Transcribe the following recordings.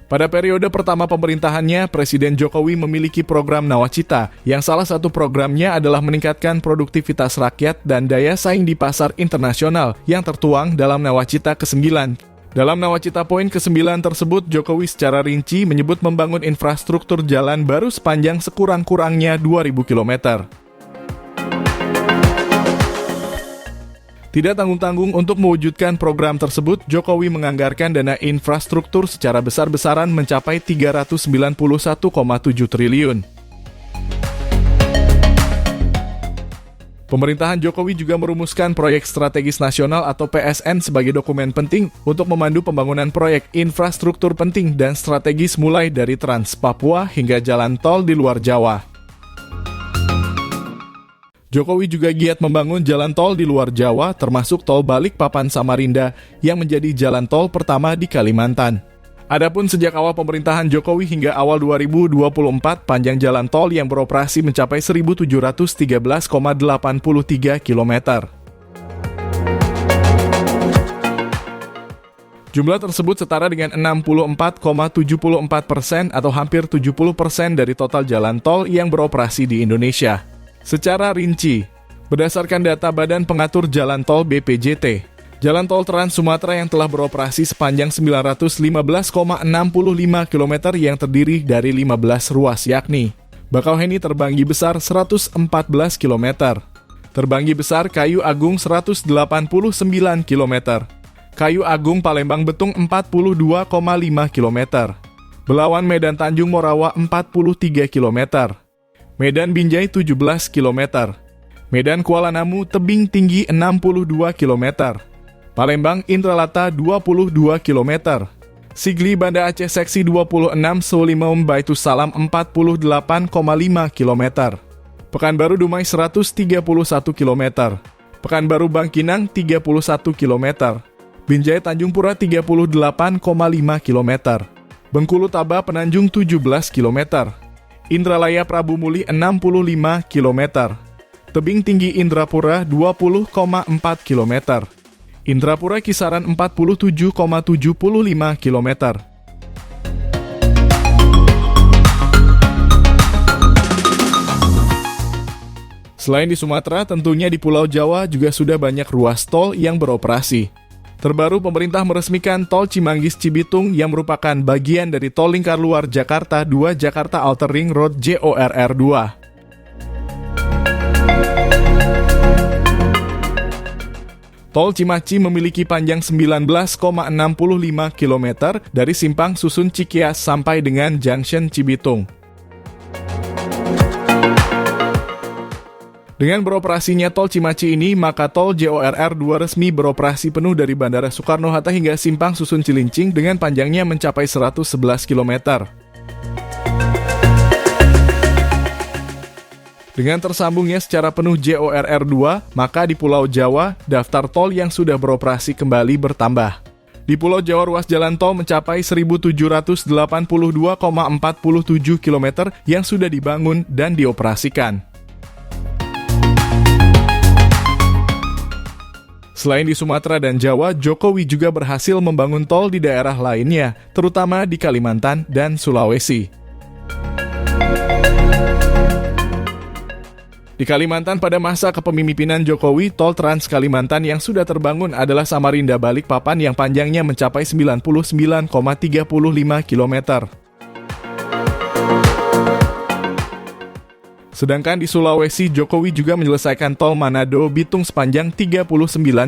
Pada periode pertama pemerintahannya, Presiden Jokowi memiliki program Nawacita, yang salah satu programnya adalah meningkatkan produktivitas rakyat dan daya saing di pasar internasional yang tertuang dalam Nawacita ke-9. Dalam Nawacita poin ke-9 tersebut, Jokowi secara rinci menyebut membangun infrastruktur jalan baru sepanjang sekurang-kurangnya 2.000 km. Tidak tanggung-tanggung untuk mewujudkan program tersebut, Jokowi menganggarkan dana infrastruktur secara besar-besaran mencapai 391,7 triliun. Pemerintahan Jokowi juga merumuskan proyek strategis nasional atau PSN sebagai dokumen penting untuk memandu pembangunan proyek infrastruktur penting dan strategis mulai dari Trans Papua hingga jalan tol di luar Jawa. Jokowi juga giat membangun jalan tol di luar Jawa, termasuk tol Balikpapan Samarinda yang menjadi jalan tol pertama di Kalimantan. Adapun sejak awal pemerintahan Jokowi hingga awal 2024, panjang jalan tol yang beroperasi mencapai 1.713,83 km. Jumlah tersebut setara dengan 64,74% atau hampir 70% dari total jalan tol yang beroperasi di Indonesia. Secara rinci, berdasarkan data Badan Pengatur Jalan Tol BPJT, jalan tol Trans Sumatera yang telah beroperasi sepanjang 915,65 km yang terdiri dari 15 ruas yakni Bakauheni Terbanggi Besar 114 km, Terbanggi Besar Kayu Agung 189 km, Kayu Agung Palembang Betung 42,5 km, Belawan Medan Tanjung Morawa 43 km, Medan Binjai 17 km, Medan Kuala Namu Tebing Tinggi 62 km, Palembang Indralata 22 km, Sigli Banda Aceh Seksi 26 Sulimum Baitus Salam 48,5 km, Pekanbaru Dumai 131 km, Pekanbaru Bangkinang 31 km, Binjai Tanjung Pura 38,5 km, Bengkulu Taba Penanjung 17 km, Indralaya Prabu Muli 65 km, Tebing Tinggi Indrapura 20,4 km, Indrapura Kisaran 47,75 km. Selain di Sumatera, tentunya di Pulau Jawa juga sudah banyak ruas tol yang beroperasi. Terbaru, pemerintah meresmikan Tol Cimanggis-Cibitung yang merupakan bagian dari Tol Lingkar Luar Jakarta 2 Jakarta Outer Ring Road JORR 2. Tol Cimaci memiliki panjang 19,65 km dari Simpang Susun Cikias sampai dengan Junction Cibitung. Dengan beroperasinya Tol Cimaci ini, maka Tol JORR 2 resmi beroperasi penuh dari Bandara Soekarno-Hatta hingga Simpang Susun Cilincing dengan panjangnya mencapai 111 km. Dengan tersambungnya secara penuh JORR 2, maka di Pulau Jawa, daftar tol yang sudah beroperasi kembali bertambah. Di Pulau Jawa, ruas jalan tol mencapai 1.782,47 km yang sudah dibangun dan dioperasikan. Selain di Sumatera dan Jawa, Jokowi juga berhasil membangun tol di daerah lainnya, terutama di Kalimantan dan Sulawesi. Di Kalimantan pada masa kepemimpinan Jokowi, tol Trans Kalimantan yang sudah terbangun adalah Samarinda Balikpapan yang panjangnya mencapai 99,35 km. Sedangkan di Sulawesi, Jokowi juga menyelesaikan tol Manado-Bitung sepanjang 39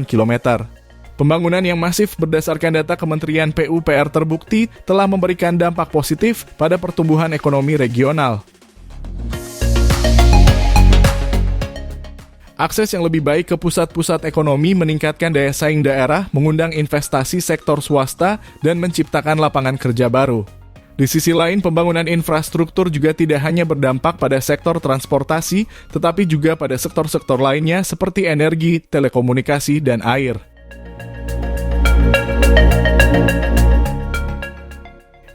km. Pembangunan yang masif berdasarkan data Kementerian PUPR terbukti telah memberikan dampak positif pada pertumbuhan ekonomi regional. Akses yang lebih baik ke pusat-pusat ekonomi meningkatkan daya saing daerah, mengundang investasi sektor swasta, dan menciptakan lapangan kerja baru. Di sisi lain, pembangunan infrastruktur juga tidak hanya berdampak pada sektor transportasi, tetapi juga pada sektor-sektor lainnya seperti energi, telekomunikasi, dan air.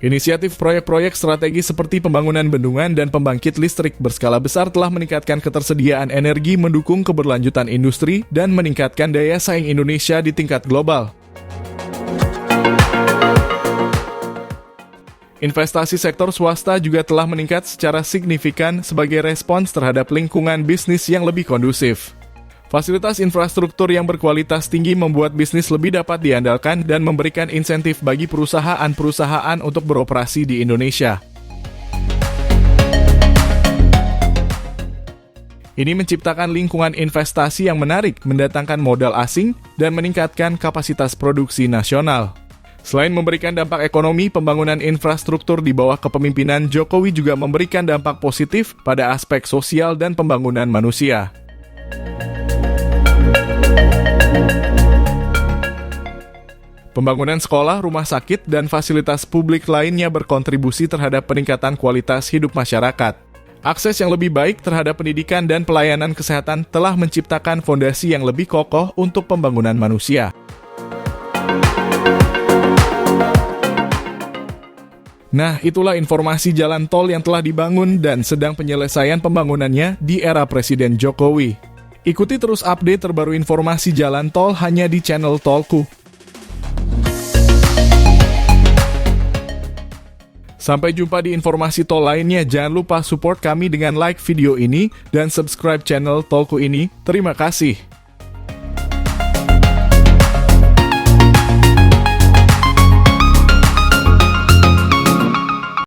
Inisiatif proyek-proyek strategis seperti pembangunan bendungan dan pembangkit listrik berskala besar telah meningkatkan ketersediaan energi, mendukung keberlanjutan industri, dan meningkatkan daya saing Indonesia di tingkat global. Investasi sektor swasta juga telah meningkat secara signifikan sebagai respons terhadap lingkungan bisnis yang lebih kondusif. Fasilitas infrastruktur yang berkualitas tinggi membuat bisnis lebih dapat diandalkan dan memberikan insentif bagi perusahaan-perusahaan untuk beroperasi di Indonesia. Ini menciptakan lingkungan investasi yang menarik, mendatangkan modal asing, dan meningkatkan kapasitas produksi nasional. Selain memberikan dampak ekonomi, pembangunan infrastruktur di bawah kepemimpinan Jokowi juga memberikan dampak positif pada aspek sosial dan pembangunan manusia. Pembangunan sekolah, rumah sakit, dan fasilitas publik lainnya berkontribusi terhadap peningkatan kualitas hidup masyarakat. Akses yang lebih baik terhadap pendidikan dan pelayanan kesehatan telah menciptakan fondasi yang lebih kokoh untuk pembangunan manusia. Nah, itulah informasi jalan tol yang telah dibangun dan sedang penyelesaian pembangunannya di era Presiden Jokowi. Ikuti terus update terbaru informasi jalan tol hanya di channel Tolku. Sampai jumpa di informasi tol lainnya. Jangan lupa support kami dengan like video ini dan subscribe channel Tolku ini. Terima kasih.